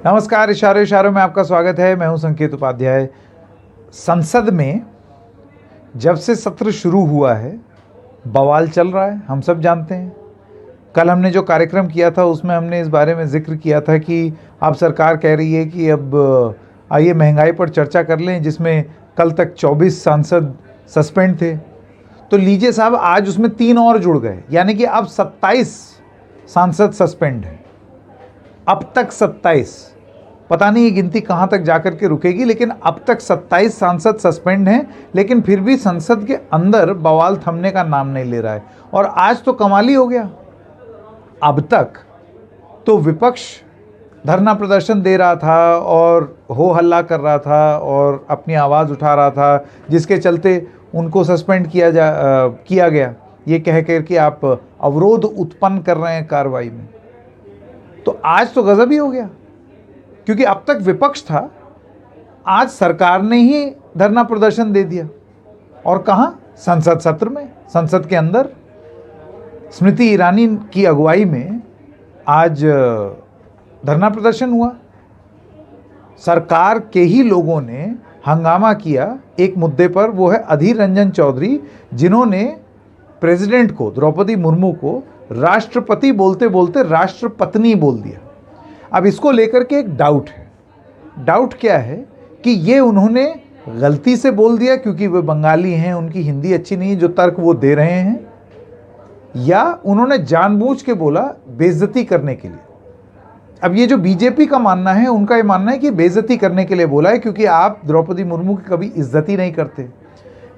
नमस्कार, इशारों इशारों में आपका स्वागत है। मैं हूं संकेत उपाध्याय। संसद में जब से सत्र शुरू हुआ है बवाल चल रहा है, हम सब जानते हैं। कल हमने जो कार्यक्रम किया था उसमें हमने इस बारे में जिक्र किया था कि अब सरकार कह रही है कि अब आइए महंगाई पर चर्चा कर लें, जिसमें कल तक 24 सांसद सस्पेंड थे। तो लीजिए साहब, आज उसमें 3 और जुड़ गए, यानी कि अब 27 सांसद सस्पेंड हैं। अब तक 27, पता नहीं ये गिनती कहाँ तक जाकर के रुकेगी, लेकिन अब तक 27 सांसद सस्पेंड हैं। लेकिन फिर भी संसद के अंदर बवाल थमने का नाम नहीं ले रहा है। और आज तो कमाल ही हो गया। अब तक तो विपक्ष धरना प्रदर्शन दे रहा था और हो हल्ला कर रहा था और अपनी आवाज़ उठा रहा था, जिसके चलते उनको सस्पेंड किया गया, ये कह कर कि आप अवरोध उत्पन्न कर रहे हैं कार्रवाई में। तो आज तो गजब ही हो गया, क्योंकि अब तक विपक्ष था, आज सरकार ने ही धरना प्रदर्शन दे दिया। और कहाँ? संसद सत्र में, संसद के अंदर स्मृति ईरानी की अगुवाई में आज धरना प्रदर्शन हुआ। सरकार के ही लोगों ने हंगामा किया एक मुद्दे पर, वो है अधीर रंजन चौधरी, जिन्होंने प्रेसिडेंट को, द्रौपदी मुर्मू को, राष्ट्रपति बोलते बोलते राष्ट्रपत्नी बोल दिया। अब इसको लेकर के एक डाउट है। डाउट क्या है कि ये उन्होंने गलती से बोल दिया क्योंकि वे बंगाली हैं, उनकी हिंदी अच्छी नहीं है, जो तर्क वो दे रहे हैं, या उन्होंने जानबूझ के बोला बेइज्जती करने के लिए। अब ये जो बीजेपी का मानना है, उनका ये मानना है कि बेइज्जती करने के लिए बोला है, क्योंकि आप द्रौपदी मुर्मू की कभी इज्जत ही नहीं करते।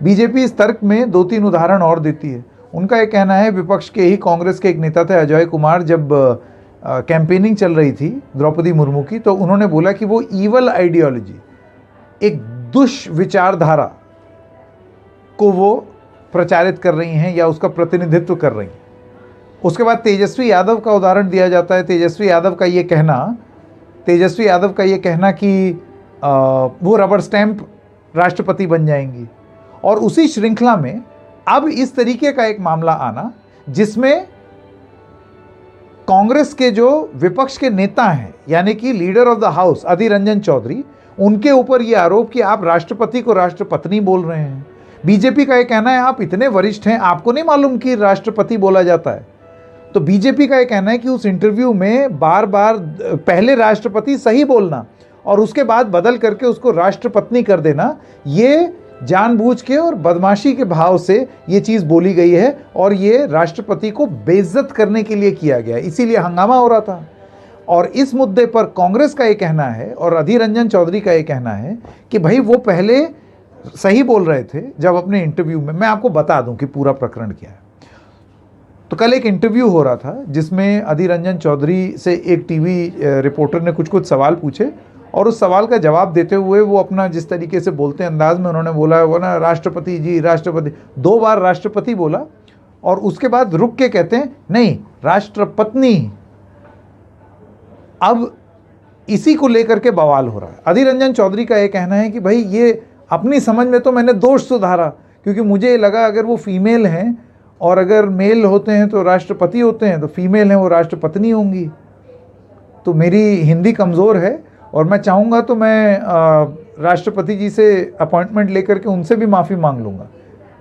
बीजेपी इस तर्क में 2-3 उदाहरण और देती है। उनका ये कहना है, विपक्ष के ही कांग्रेस के एक नेता थे अजय कुमार, जब कैंपेनिंग चल रही थी द्रौपदी मुर्मू की, तो उन्होंने बोला कि वो ईवल आइडियोलॉजी, एक दुष्विचारधारा को वो प्रचारित कर रही हैं या उसका प्रतिनिधित्व कर रही हैं। उसके बाद तेजस्वी यादव का उदाहरण दिया जाता है। तेजस्वी यादव का ये कहना कि वो रबर स्टैंप राष्ट्रपति बन जाएंगी। और उसी श्रृंखला में अब इस तरीके का एक मामला आना, जिसमें कांग्रेस के जो विपक्ष के नेता हैं, यानी कि leader of the house Adhir Ranjan Chaudhary, उनके ऊपर ये आरोप कि आप राष्ट्रपति को राष्ट्रपत्नी बोल रहे हैं। बीजेपी का ये कहना है, आप इतने वरिष्ठ हैं, आपको नहीं मालूम कि राष्ट्रपति बोला जाता है। तो बीजेपी का ये कहना है कि उस इंटरव्यू में बार बार पहले राष्ट्रपति सही बोलना और उसके बाद बदल करके उसको राष्ट्रपत्नी कर देना, ये जानबूझ के और बदमाशी के भाव से ये चीज़ बोली गई है और ये राष्ट्रपति को बेइज्जत करने के लिए किया गया, इसीलिए हंगामा हो रहा था। और इस मुद्दे पर कांग्रेस का ये कहना है और अधीर रंजन चौधरी का ये कहना है कि भाई वो पहले सही बोल रहे थे जब अपने इंटरव्यू में। मैं आपको बता दूं कि पूरा प्रकरण क्या है। तो कल एक इंटरव्यू हो रहा था जिसमें अधीर रंजन चौधरी से एक टीवी रिपोर्टर ने कुछ सवाल पूछे और उस सवाल का जवाब देते हुए वो अपना जिस तरीके से बोलते हैं अंदाज में, उन्होंने बोला वो ना राष्ट्रपति जी, राष्ट्रपति, 2 बार राष्ट्रपति बोला और उसके बाद रुक के कहते हैं नहीं, राष्ट्रपत्नी। अब इसी को लेकर के बवाल हो रहा है। अधीर रंजन चौधरी का ये कहना है कि भाई ये अपनी समझ में तो मैंने दोष सुधारा, क्योंकि मुझे लगा अगर वो फीमेल हैं और अगर मेल होते हैं तो राष्ट्रपति होते हैं, तो फीमेल हैं वो राष्ट्रपत्नी होंगी। तो मेरी हिंदी कमज़ोर है और मैं चाहूँगा तो मैं राष्ट्रपति जी से अपॉइंटमेंट लेकर के उनसे भी माफ़ी मांग लूँगा,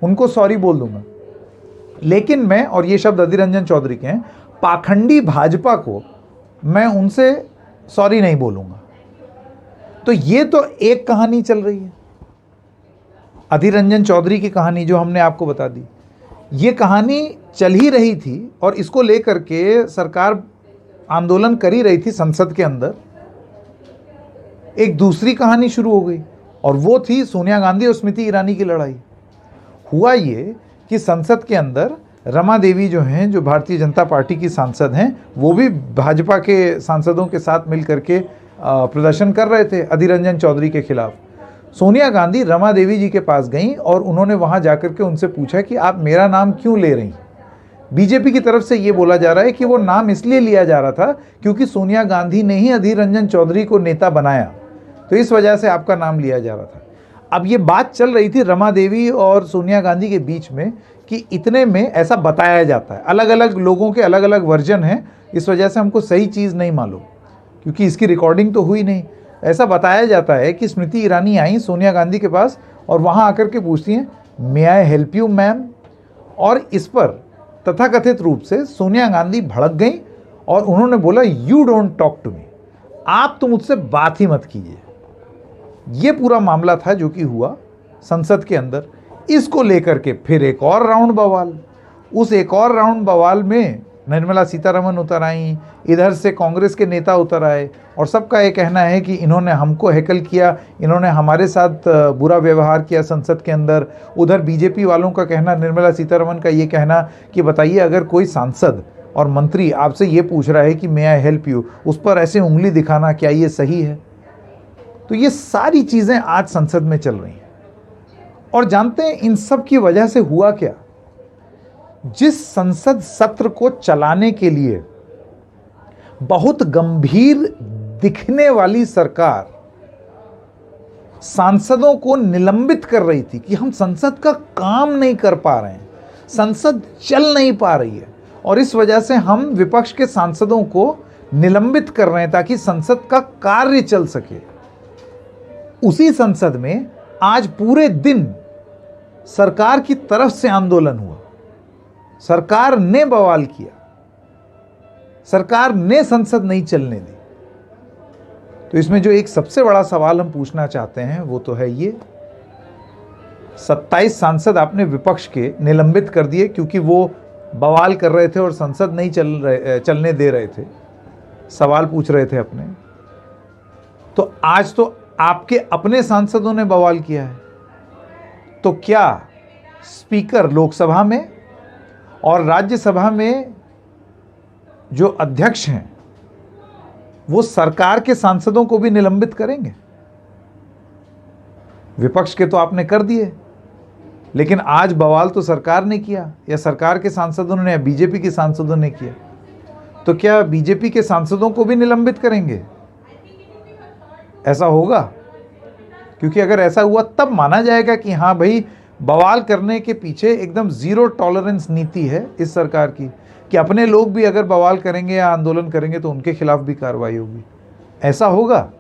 उनको सॉरी बोल दूँगा। लेकिन मैं, और ये शब्द अधीर रंजन चौधरी के हैं, पाखंडी भाजपा को मैं उनसे सॉरी नहीं बोलूँगा। तो ये तो एक कहानी चल रही है, अधीर रंजन चौधरी की कहानी जो हमने आपको बता दी। ये कहानी चल ही रही थी और इसको लेकर के सरकार आंदोलन कर ही रही थी संसद के अंदर। एक दूसरी कहानी शुरू हो गई और वो थी सोनिया गांधी और स्मृति ईरानी की लड़ाई। हुआ ये कि संसद के अंदर रमा देवी जो हैं, जो भारतीय जनता पार्टी की सांसद हैं, वो भी भाजपा के सांसदों के साथ मिल करके प्रदर्शन कर रहे थे अधीर रंजन चौधरी के खिलाफ। सोनिया गांधी रमा देवी जी के पास गई और उन्होंने वहाँ जाकर के उनसे पूछा कि आप मेरा नाम क्यों ले रही हैं। बीजेपी की तरफ से ये बोला जा रहा है कि वो नाम इसलिए लिया जा रहा था क्योंकि सोनिया गांधी ने ही अधीर रंजन चौधरी को नेता बनाया, तो इस वजह से आपका नाम लिया जा रहा था। अब ये बात चल रही थी रमा देवी और सोनिया गांधी के बीच में कि इतने में ऐसा बताया जाता है, अलग अलग लोगों के अलग अलग वर्जन हैं, इस वजह से हमको सही चीज़ नहीं मालूम। क्योंकि इसकी रिकॉर्डिंग तो हुई नहीं। ऐसा बताया जाता है कि स्मृति ईरानी आई सोनिया गांधी के पास और वहाँ आकर के पूछती हैं, मे आई हेल्प यू मैम। और इस पर तथाकथित रूप से सोनिया गांधी भड़क गई और उन्होंने बोला, you don't talk to me, आप तो मुझसे बात ही मत कीजिए। ये पूरा मामला था जो कि हुआ संसद के अंदर। इसको लेकर के फिर एक और राउंड बवाल। उस एक और राउंड बवाल में निर्मला सीतारमण उतर आई, इधर से कांग्रेस के नेता उतर आए और सबका ये कहना है कि इन्होंने हमको हैकल किया, इन्होंने हमारे साथ बुरा व्यवहार किया संसद के अंदर। उधर बीजेपी वालों का कहना, निर्मला सीतारमण का ये कहना कि बताइए, अगर कोई सांसद और मंत्री आपसे ये पूछ रहा है कि मे आई हेल्प यू, उस पर ऐसे उंगली दिखाना क्या ये सही है? तो ये सारी चीज़ें आज संसद में चल रही हैं। और जानते हैं इन सब की वजह से हुआ क्या? जिस संसद सत्र को चलाने के लिए बहुत गंभीर दिखने वाली सरकार सांसदों को निलंबित कर रही थी कि हम संसद का काम नहीं कर पा रहे हैं, संसद चल नहीं पा रही है, और इस वजह से हम विपक्ष के सांसदों को निलंबित कर रहे हैं ताकि संसद का कार्य चल सके। उसी संसद में आज पूरे दिन सरकार की तरफ से आंदोलन हुआ, सरकार ने बवाल किया, सरकार ने संसद नहीं चलने दी। तो इसमें जो एक सबसे बड़ा सवाल हम पूछना चाहते हैं वो तो है ये, 27 सांसद आपने विपक्ष के निलंबित कर दिए क्योंकि वो बवाल कर रहे थे और संसद नहीं चलने दे रहे थे, सवाल पूछ रहे थे अपने। तो आज तो आपके अपने सांसदों ने बवाल किया है। तो क्या स्पीकर लोकसभा में और राज्यसभा में जो अध्यक्ष हैं वो सरकार के सांसदों को भी निलंबित करेंगे? विपक्ष के तो आपने कर दिए, लेकिन आज बवाल तो सरकार ने किया, या सरकार के सांसदों ने, या बीजेपी के सांसदों ने किया। तो क्या बीजेपी के सांसदों को भी निलंबित करेंगे? ऐसा होगा? क्योंकि अगर ऐसा हुआ तब माना जाएगा कि हाँ भाई, बवाल करने के पीछे एकदम जीरो टॉलरेंस नीति है इस सरकार की, कि अपने लोग भी अगर बवाल करेंगे या आंदोलन करेंगे तो उनके खिलाफ भी कार्रवाई होगी। ऐसा होगा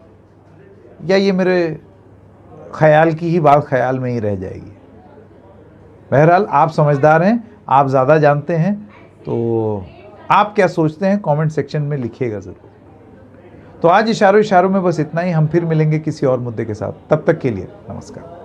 या ये मेरे ख्याल की ही बात ख्याल में ही रह जाएगी? बहरहाल आप समझदार हैं, आप ज़्यादा जानते हैं, तो आप क्या सोचते हैं कमेंट सेक्शन में लिखिएगा ज़रूर। तो आज इशारों में बस इतना ही। हम फिर मिलेंगे किसी और मुद्दे के साथ। तब तक के लिए नमस्कार।